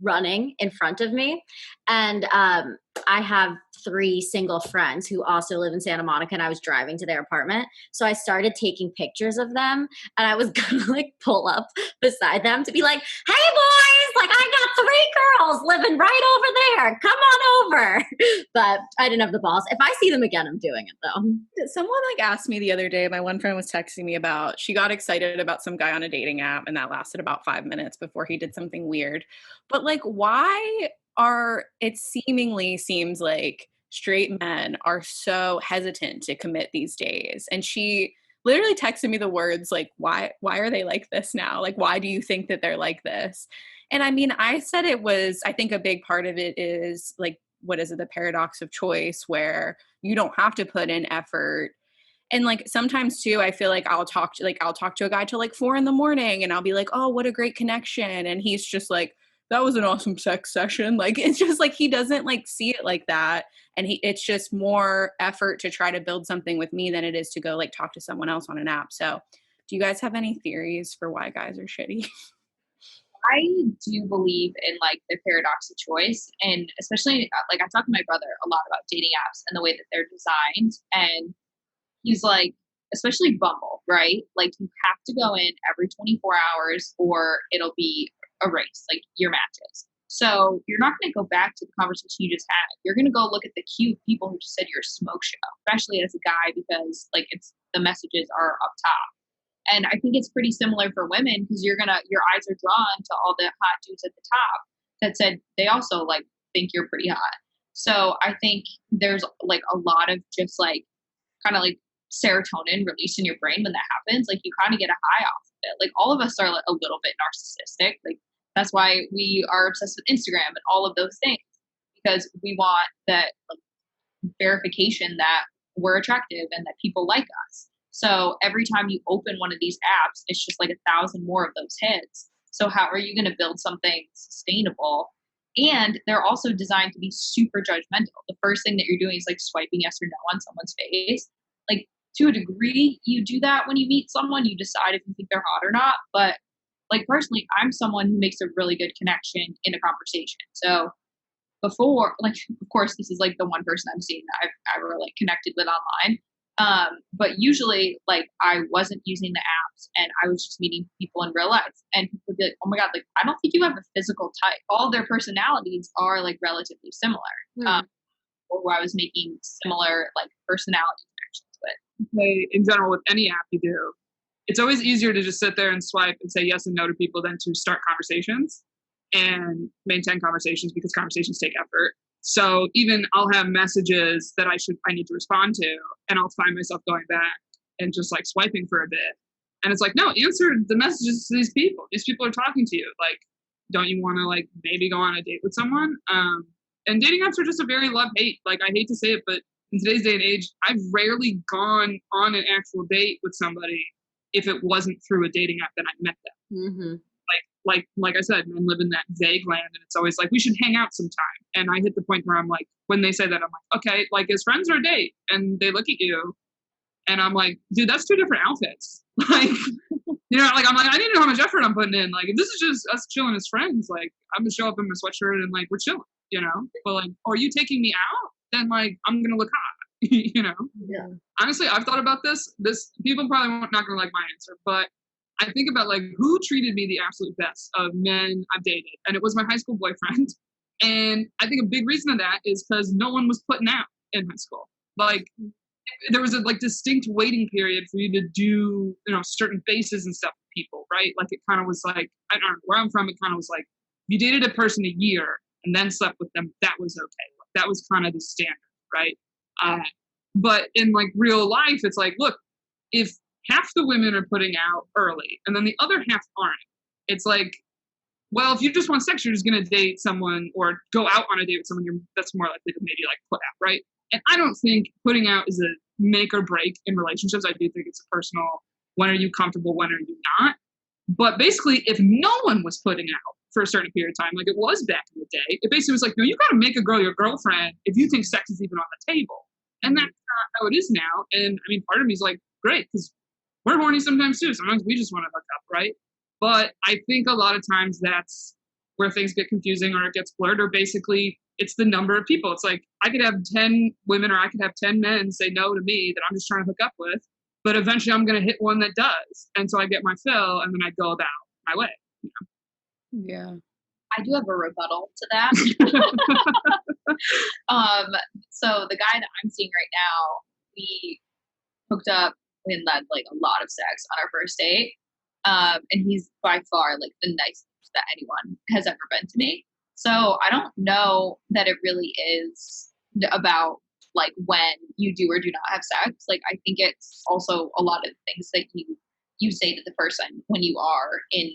running in front of me. And I have 3 single friends who also live in Santa Monica and I was driving to their apartment. So I started taking pictures of them and I was going to like pull up beside them to be like, hey boys, like I got 3 girls living right over there. Come on over. But I didn't have the balls. If I see them again, I'm doing it though. Someone like asked me the other day, my one friend was texting me about, she got excited about some guy on a dating app and that lasted about 5 minutes before he did something weird. But like, why it seemingly seems like straight men are so hesitant to commit these days. And she literally texted me the words like, why are they like this now? Like, why do you think that they're like this? And I mean, I said I think a big part of it is like, what is it? The paradox of choice, where you don't have to put in effort. And like sometimes too, I feel like I'll talk to a guy till like 4 a.m. and I'll be like, oh, what a great connection. And he's just like, that was an awesome sex session. Like, it's just like, he doesn't like see it like that. And it's just more effort to try to build something with me than it is to go like talk to someone else on an app. So do you guys have any theories for why guys are shitty? I do believe in like the paradox of choice, and especially like I talk to my brother a lot about dating apps and the way that they're designed. And he's like, especially Bumble, right? Like you have to go in every 24 hours or it'll be a race, like your matches. So you're not going to go back to the conversation you just had. You're going to go look at the cute people who just said you're a smoke show, especially as a guy, because like the messages are up top. And I think it's pretty similar for women, because your eyes are drawn to all the hot dudes at the top that said they also like think you're pretty hot. So I think there's like a lot of just like kind of like serotonin released in your brain when that happens. Like you kind of get a high off of it. Like all of us are like a little bit narcissistic. Like that's why we are obsessed with Instagram and all of those things, because we want that like, verification that we're attractive and that people like us. So every time you open one of these apps, it's just like 1,000 more of those hits. So how are you going to build something sustainable? And they're also designed to be super judgmental. The first thing that you're doing is like swiping yes or no on someone's face. Like to a degree, you do that when you meet someone, you decide if you think they're hot or not. But like personally, I'm someone who makes a really good connection in a conversation. So before, like, of course, this is like the one person I'm seeing that I've ever like connected with online. But usually like I wasn't using the apps and I was just meeting people in real life, and people would be like, oh my God, like, I don't think you have a physical type. All their personalities are like relatively similar. Or I was making similar like personality connections with. In general, with any app you do, it's always easier to just sit there and swipe and say yes and no to people than to start conversations and maintain conversations, because conversations take effort. So even I'll have messages that I need to respond to, and I'll find myself going back and just like swiping for a bit. And it's like, no, answer the messages to these people. These people are talking to you. Like, don't you want to like maybe go on a date with someone? And dating apps are just a very love-hate. Like, I hate to say it, but in today's day and age, I've rarely gone on an actual date with somebody if it wasn't through a dating app that I met them. Mm-hmm. Like I said, men live in that vague land, and it's always like, we should hang out sometime. And I hit the point where I'm like, when they say that, I'm like, okay, like as friends or a date? And they look at you and I'm like, dude, that's 2 different outfits. Like, you know, like, I'm like, I need to know how much effort I'm putting in. Like, if this is just us chilling as friends, like, I'm gonna show up in my sweatshirt and like, we're chilling, you know? But like, are you taking me out? Then like, I'm gonna look hot, you know? Yeah. Honestly, I've thought about this people probably not gonna like my answer, but I think about like who treated me the absolute best of men I've dated, and it was my high school boyfriend. And I think a big reason of that is because no one was putting out in high school. Like there was a like distinct waiting period for you to do, you know, certain faces and stuff with people, right? Like it kind of was like, I don't know where I'm from. It kind of was like, if you dated a person a year and then slept with them, that was okay. Like, that was kind of the standard, right? But in like real life, it's like, look, if half the women are putting out early and then the other half aren't, it's like, well, if you just want sex, you're just going to date someone or go out on a date with someone that's more likely to maybe like put out, right? And I don't think putting out is a make or break in relationships. I do think it's a personal, when are you comfortable, when are you not? But basically, if no one was putting out for a certain period of time, like it was back in the day, it basically was like, no, you got to make a girl your girlfriend if you think sex is even on the table. And that's not how it is now. And I mean, part of me is like, great, because we're horny sometimes too. Sometimes we just want to hook up, right? But I think a lot of times that's where things get confusing or it gets blurred, or basically it's the number of people. It's like I could have 10 women or I could have 10 men say no to me that I'm just trying to hook up with, but eventually I'm going to hit one that does. And so I get my fill and then I go about my way. You know? Yeah. I do have a rebuttal to that. So the guy that I'm seeing right now, we hooked up and had like a lot of sex on our first date. And he's by far like the nicest that anyone has ever been to me. So I don't know that it really is about like when you do or do not have sex. Like I think it's also a lot of things that you say to the person when you are in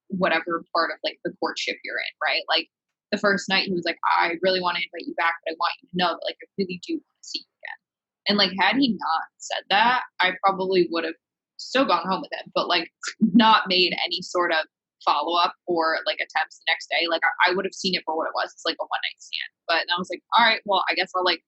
whatever part of like the courtship you're in, right? Like the first night he was like, I really want to invite you back, but I want you to know that like I really do want to see you again. And like had he not said that, I probably would have still gone home with him, but like not made any sort of follow up or like attempts the next day. Like I would have seen it for what it was. It's like a one night stand. But I was like, all right, well, I guess I'll like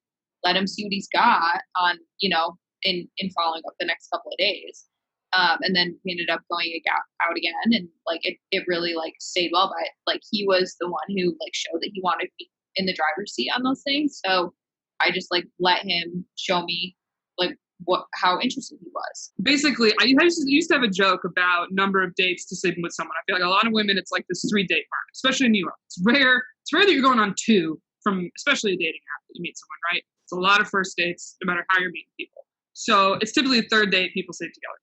let him see what he's got on, you know, in following up the next couple of days. And then we ended up going out again, and like it really like stayed well. But like he was the one who like showed that he wanted to be in the driver's seat on those things. So I just like let him show me like how interested he was. Basically, I used to have a joke about number of dates to sleeping with someone. I feel like a lot of women, it's like this 3-date mark, especially in New York. It's rare that you're going on 2 from especially a dating app that you meet someone, right? It's a lot of first dates, no matter how you're meeting people. So it's typically a 3rd date, people sleep together.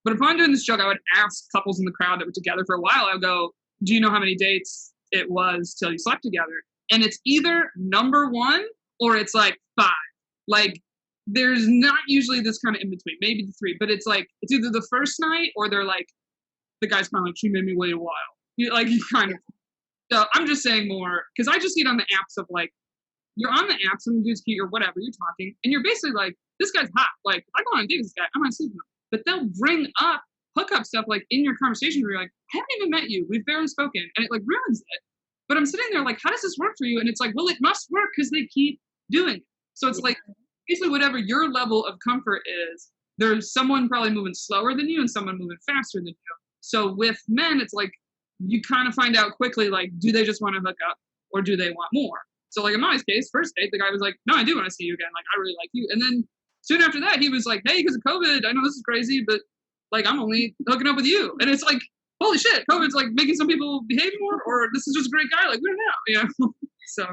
But upon doing this joke, I would ask couples in the crowd that were together for a while, I would go, do you know how many dates it was till you slept together? And it's either number 1 or it's like 5. Like, there's not usually this kind of in between, maybe the 3, but it's like, it's either the first night or they're like, the guy's kind of like, she made me wait a while. You kind of. So I'm just saying more, because I just see it on the apps of like, you're on the app, some dude's cute or whatever, you're talking, and you're basically like, this guy's hot. Like, if I go on a date with this guy, I'm not sleeping with him. But they'll bring up hookup stuff like in your conversation where you're like, I haven't even met you. We've barely spoken. And it like ruins it. But I'm sitting there like, how does this work for you? And it's like, well, it must work because they keep doing it. So it's like, basically whatever your level of comfort is, there's someone probably moving slower than you and someone moving faster than you. So with men, it's like, you kind of find out quickly, like, do they just want to hook up or do they want more? So like in my case, first date, the guy was like, no, I do want to see you again. Like, I really like you. And then soon after that, he was like, hey, because of COVID, I know this is crazy, but like, I'm only hooking up with you. And it's like, holy shit, COVID's like making some people behave more, or this is just a great guy. Like, we don't know. Yeah. So.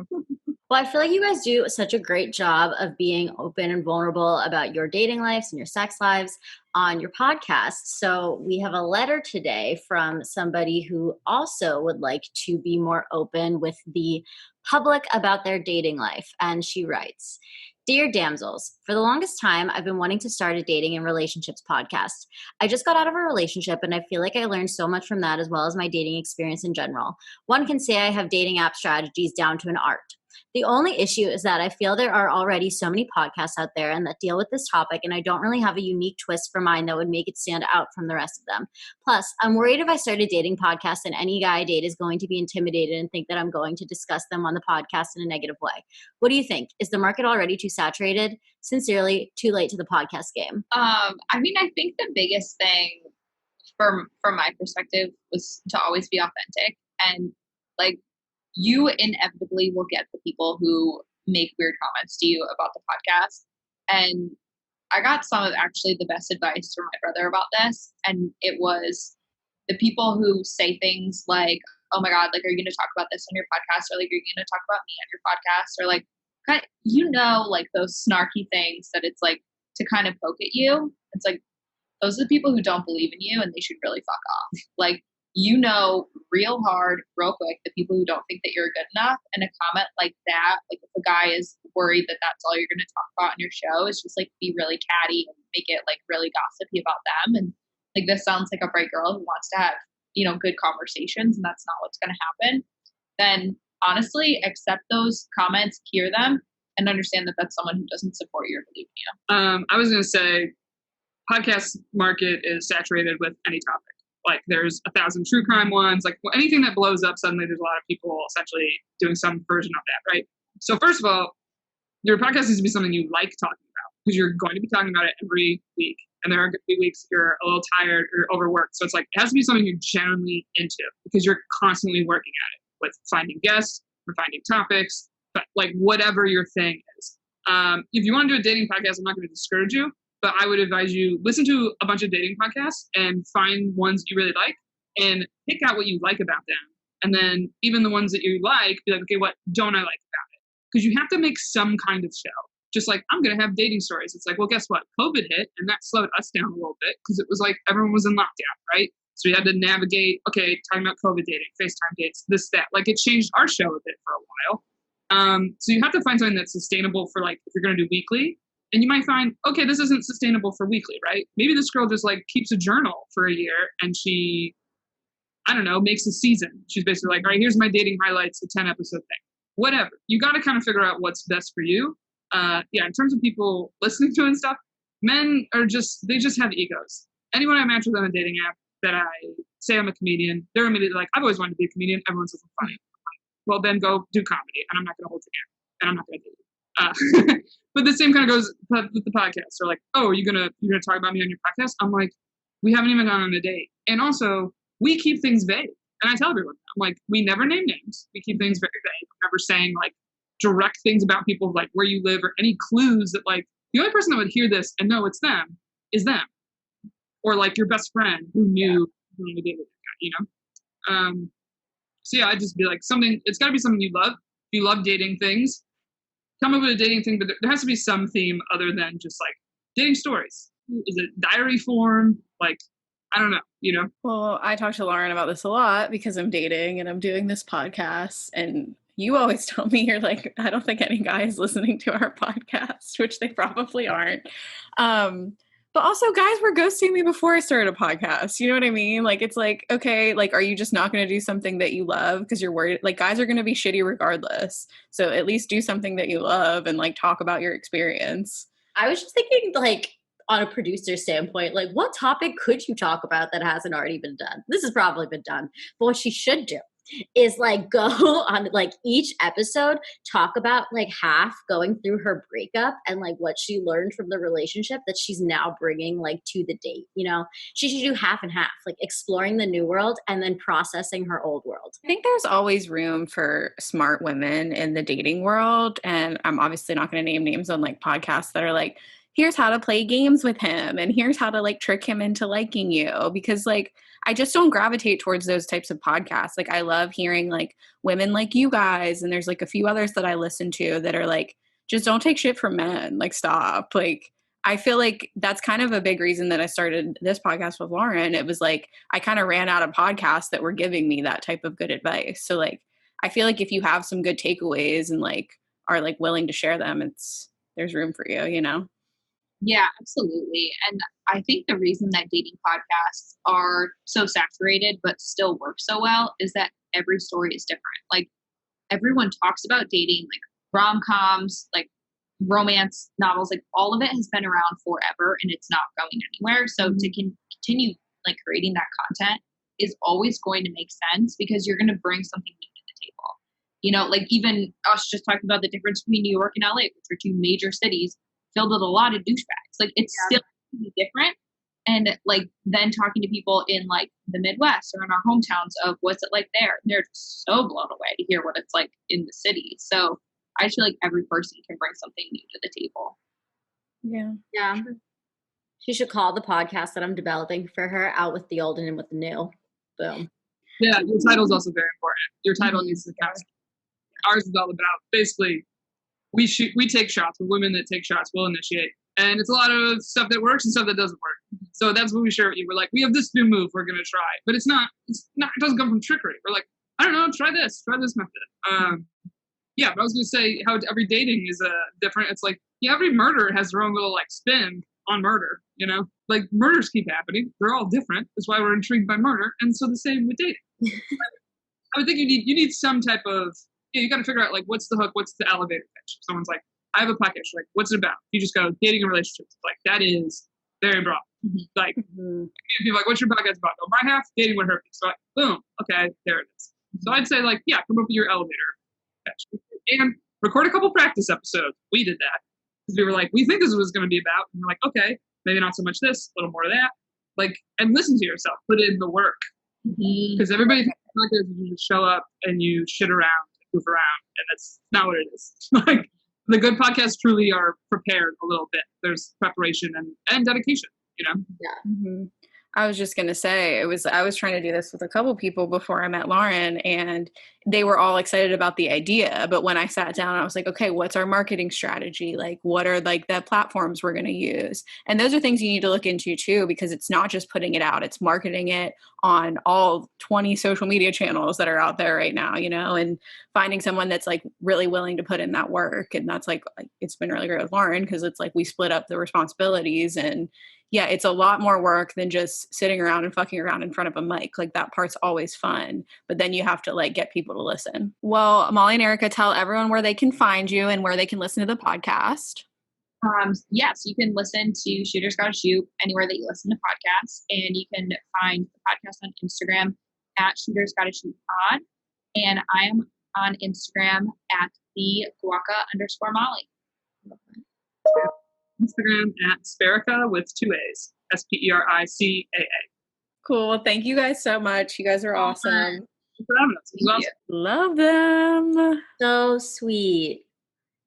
Well, I feel like you guys do such a great job of being open and vulnerable about your dating lives and your sex lives on your podcast. So we have a letter today from somebody who also would like to be more open with the public about their dating life. And she writes, Dear damsels, for the longest time, I've been wanting to start a dating and relationships podcast. I just got out of a relationship and I feel like I learned so much from that as well as my dating experience in general. One can say I have dating app strategies down to an art. The only issue is that I feel there are already so many podcasts out there and that deal with this topic, and I don't really have a unique twist for mine that would make it stand out from the rest of them. Plus, I'm worried if I start a dating podcast and any guy I date is going to be intimidated and think that I'm going to discuss them on the podcast in a negative way. What do you think? Is the market already too saturated? Sincerely, too late to the podcast game. I mean, I think the biggest thing from my perspective was to always be authentic, and like, you inevitably will get the people who make weird comments to you about the podcast. And I got some of actually the best advice from my brother about this. And it was the people who say things like, oh my God, like, are you going to talk about this on your podcast? Or like, are you going to talk about me on your podcast? Or like, you know, like those snarky things that it's like to kind of poke at you. It's like, those are the people who don't believe in you and they should really fuck off. Like, you know, real hard, real quick, the people who don't think that you're good enough. And a comment like that, like if a guy is worried that that's all you're going to talk about on your show, is just like be really catty and make it like really gossipy about them. And like, this sounds like a bright girl who wants to have, you know, good conversations, and that's not what's going to happen. Then honestly, accept those comments, hear them, and understand that that's someone who doesn't support you or believe in you. I was going to say, podcast market is saturated with any topic. Like, there's 1,000 true crime ones, like anything that blows up, suddenly there's a lot of people essentially doing some version of that, right? So first of all, your podcast needs to be something you like talking about, because you're going to be talking about it every week. And there are going to be weeks you're a little tired or overworked. So it's like, it has to be something you're genuinely into, because you're constantly working at it with finding guests or finding topics, but like whatever your thing is. If you want to do a dating podcast, I'm not going to discourage you, but I would advise you listen to a bunch of dating podcasts and find ones you really like and pick out what you like about them. And then even the ones that you like, be like, okay, what don't I like about it? Because you have to make some kind of show. Just like, I'm going to have dating stories. It's like, well, guess what? COVID hit and that slowed us down a little bit, because it was like everyone was in lockdown, right? So we had to navigate, okay, talking about COVID dating, FaceTime dates, this, that. Like, it changed our show a bit for a while. So you have to find something that's sustainable for like, if you're going to do weekly, and you might find, okay, this isn't sustainable for weekly, right? Maybe this girl just like keeps a journal for a year and she, I don't know, makes a season. She's basically like, all right, here's my dating highlights, a 10 episode thing. Whatever. You got to kind of figure out what's best for you. In terms of people listening to and stuff, men are they just have egos. Anyone I match with on a dating app that I say I'm a comedian, they're immediately like, I've always wanted to be a comedian. Everyone says I'm funny. Well, then go do comedy, and I'm not going to hold your hand, and I'm not going to date you. But the same kind of goes with the podcast. They're like, oh, you're gonna talk about me on your podcast? I'm like, we haven't even gone on a date. And also, we keep things vague. And I tell everyone, I'm like, we never name names. We keep things very vague. We're never saying like direct things about people, like where you live or any clues that like the only person that would hear this and know it's them is them. Or like your best friend who knew who you dated that guy, you know? So yeah, I'd just be like it's gotta be something you love. If you love dating things, come up with a dating thing, but there has to be some theme other than just like dating stories. Is it diary form? Like, I don't know, you know? Well, I talk to Lauren about this a lot because I'm dating and I'm doing this podcast, and you always tell me, you're like, I don't think any guy is listening to our podcast, which they probably aren't. But also guys were ghosting me before I started a podcast. You know what I mean? Like, it's like, okay, like, are you just not going to do something that you love because you're worried? Like, guys are going to be shitty regardless. So at least do something that you love and like talk about your experience. I was just thinking, like, on a producer standpoint, like, what topic could you talk about that hasn't already been done? This has probably been done. But what she should do is like go on like each episode, talk about like half going through her breakup and like what she learned from the relationship that she's now bringing like to the date. You know, she should do half and half, like exploring the new world and then processing her old world. I think there's always room for smart women in the dating world. And I'm obviously not going to name names on like podcasts that are like, here's how to play games with him and here's how to like trick him into liking you, because like I just don't gravitate towards those types of podcasts. Like, I love hearing like women like you guys, and there's like a few others that I listen to that are like, just don't take shit from men. Like, stop. Like, I feel like that's kind of a big reason that I started this podcast with Lauren. It was like I kind of ran out of podcasts that were giving me that type of good advice. So like, I feel like if you have some good takeaways and like are like willing to share them, there's room for you, you know? Yeah, absolutely. And I think the reason that dating podcasts are so saturated but still work so well is that every story is different. Like, everyone talks about dating, like rom-coms, like romance novels, like all of it has been around forever and it's not going anywhere. So to continue like creating that content is always going to make sense because you're going to bring something new to the table. You know, like even us just talking about the difference between New York and LA, which are two major cities filled with a lot of douchebags. Like, it's still different. And like then talking to people in like the Midwest or in our hometowns of what's it like there, they're just so blown away to hear what it's like in the city. So I feel like every person can bring something new to the table. Yeah. She should call the podcast that I'm developing for her Out with the Old and In with the New. Boom. Yeah, your title is also very important. Your title needs to count. Ours is all about basically we take shots. We're women that take shots. We'll initiate. And it's a lot of stuff that works and stuff that doesn't work. So that's what we share with you. We're like, we have this new move we're going to try. But it doesn't come from trickery. We're like, I don't know, try this method. Yeah, but I was going to say how every dating is different. It's like, yeah, every murder has their own little like spin on murder, you know? Like, murders keep happening. They're all different. That's why we're intrigued by murder. And so the same with dating. I would think you need some type of, you got to figure out like, what's the hook? What's the elevator pitch? If someone's like, I have a podcast. Like, what's it about? You just go dating and relationships. Like, that is very broad. Like, people like, what's your podcast about? Oh, my half dating with her. So, boom. Okay, there it is. So I'd say like, yeah, come up with your elevator pitch and record a couple practice episodes. We did that because we were like, we think this is what it's going to be about. And we're like, okay, maybe not so much this, a little more of that. Like, and listen to yourself. Put in the work because everybody thinks podcasts you just show up and you shit around, move around, and that's not what it is. Like, the good podcasts truly are prepared a little bit. There's preparation and dedication, you know? Yeah. I was just going to say, I was trying to do this with a couple people before I met Lauren, and they were all excited about the idea. But when I sat down, I was like, okay, what's our marketing strategy? Like, what are like the platforms we're going to use? And those are things you need to look into too, because it's not just putting it out, it's marketing it on all 20 social media channels that are out there right now, you know, and finding someone that's like really willing to put in that work. And that's like it's been really great with Lauren, because it's like we split up the responsibilities, and yeah, it's a lot more work than just sitting around and fucking around in front of a mic. Like that part's always fun, but then you have to like get people to listen. Well, Molly and Erica, tell everyone where they can find you and where they can listen to the podcast. Yes, you can listen to Shooters Gotta Shoot anywhere that you listen to podcasts, and you can find the podcast on Instagram at Shooters Gotta Shoot Pod, and I am on Instagram at the Guaca_Molly. Instagram at Sperica with 2 A's. SPERICAA. Cool. Well, thank you guys so much. You guys are awesome. Thanks for having us. It was awesome. Love them. So sweet.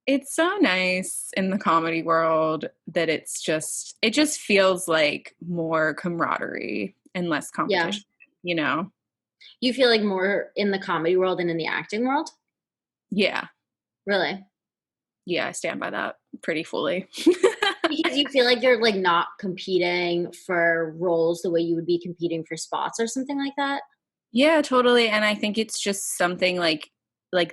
It's so nice in the comedy world that it just feels like more camaraderie and less competition, you know? You feel like more in the comedy world than in the acting world? Yeah. Really? Yeah, I stand by that pretty fully. Because you feel like you're like not competing for roles the way you would be competing for spots or something like that? Yeah, totally. And I think it's just something like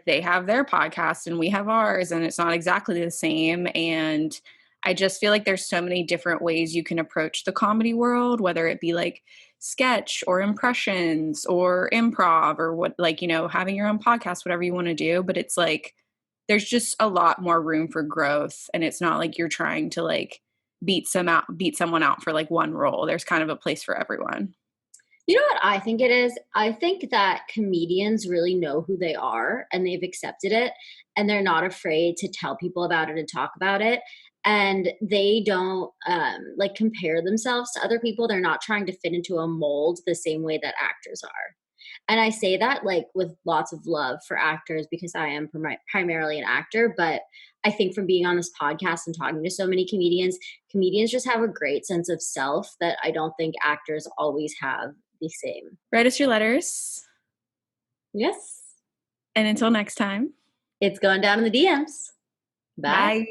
they have their podcast and we have ours, and it's not exactly the same. And I just feel like there's so many different ways you can approach the comedy world, whether it be like sketch or impressions or improv or what, like, you know, having your own podcast, whatever you want to do. But it's like, there's just a lot more room for growth. And it's not like you're trying to like beat someone out for like one role. There's kind of a place for everyone. You know what I think it is? I think that comedians really know who they are and they've accepted it, and they're not afraid to tell people about it and talk about it. And they don't like compare themselves to other people. They're not trying to fit into a mold the same way that actors are. And I say that like with lots of love for actors, because I am primarily an actor. But I think from being on this podcast and talking to so many comedians just have a great sense of self that I don't think actors always have the same. Write us your letters. Yes. And until next time, It's going down in the DMs. Bye. bye.